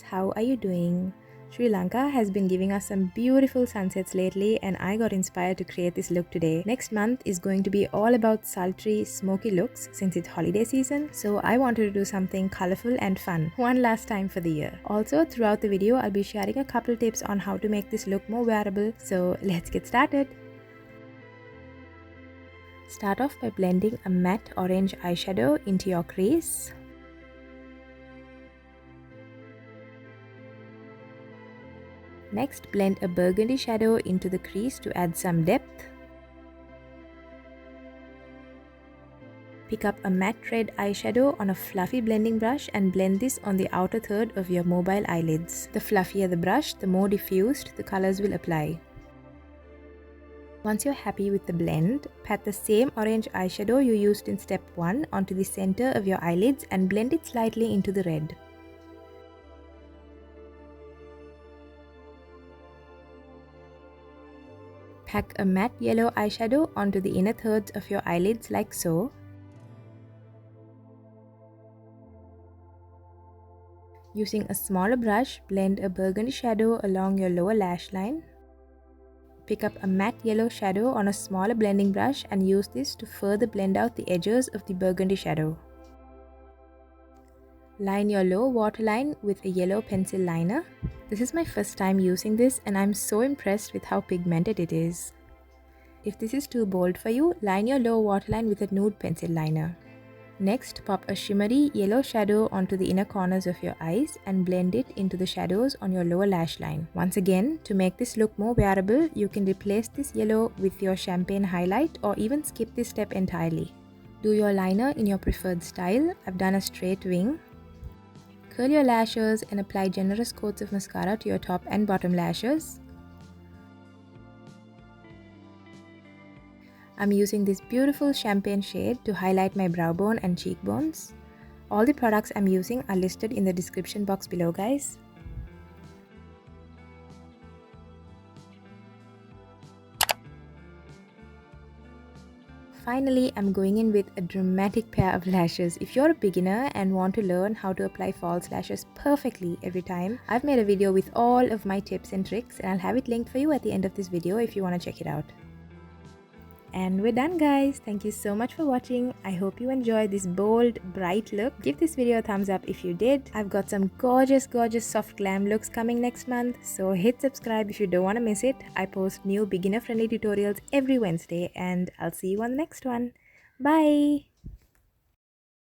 how are you doing? Sri Lanka has been giving us some beautiful sunsets lately and I got inspired to create this look today. Next month is going to be all about sultry, smoky looks since it's holiday season, so I wanted to do something colorful and fun one last time for the year. Also, throughout the video, I'll be sharing a couple tips on how to make this look more wearable, so let's get started. Start off by blending a matte orange eyeshadow into your crease. Next, blend a burgundy shadow into the crease to add some depth. Pick up a matte red eyeshadow on a fluffy blending brush and blend this on the outer third of your mobile eyelids. The fluffier the brush, the more diffused the colors will apply. Once you're happy with the blend, pat the same orange eyeshadow you used in step 1 onto the center of your eyelids and blend it slightly into the red. Pack a matte yellow eyeshadow onto the inner thirds of your eyelids like so. Using a smaller brush, blend a burgundy shadow along your lower lash line. Pick up a matte yellow shadow on a smaller blending brush and use this to further blend out the edges of the burgundy shadow. Line your lower waterline with a yellow pencil liner. This is my first time using this and I'm so impressed with how pigmented it is. If this is too bold for you, line your lower waterline with a nude pencil liner. Next, pop a shimmery yellow shadow onto the inner corners of your eyes and blend it into the shadows on your lower lash line. Once again, to make this look more wearable, you can replace this yellow with your champagne highlight or even skip this step entirely. Do your liner in your preferred style. I've done a straight wing. Curl your lashes and apply generous coats of mascara to your top and bottom lashes. I'm using this beautiful champagne shade to highlight my brow bone and cheekbones. All the products I'm using are listed in the description box below, guys. Finally, I'm going in with a dramatic pair of lashes. If you're a beginner and want to learn how to apply false lashes perfectly every time, I've made a video with all of my tips and tricks and I'll have it linked for you at the end of this video if you want to check it out. And we're done, guys. Thank you so much for watching. I hope you enjoyed this bold, bright look. Give this video a thumbs up if you did. I've got some gorgeous soft glam looks coming next month, so hit subscribe if you don't want to miss it. I post new beginner friendly tutorials every Wednesday and I'll see you on the next one. Bye!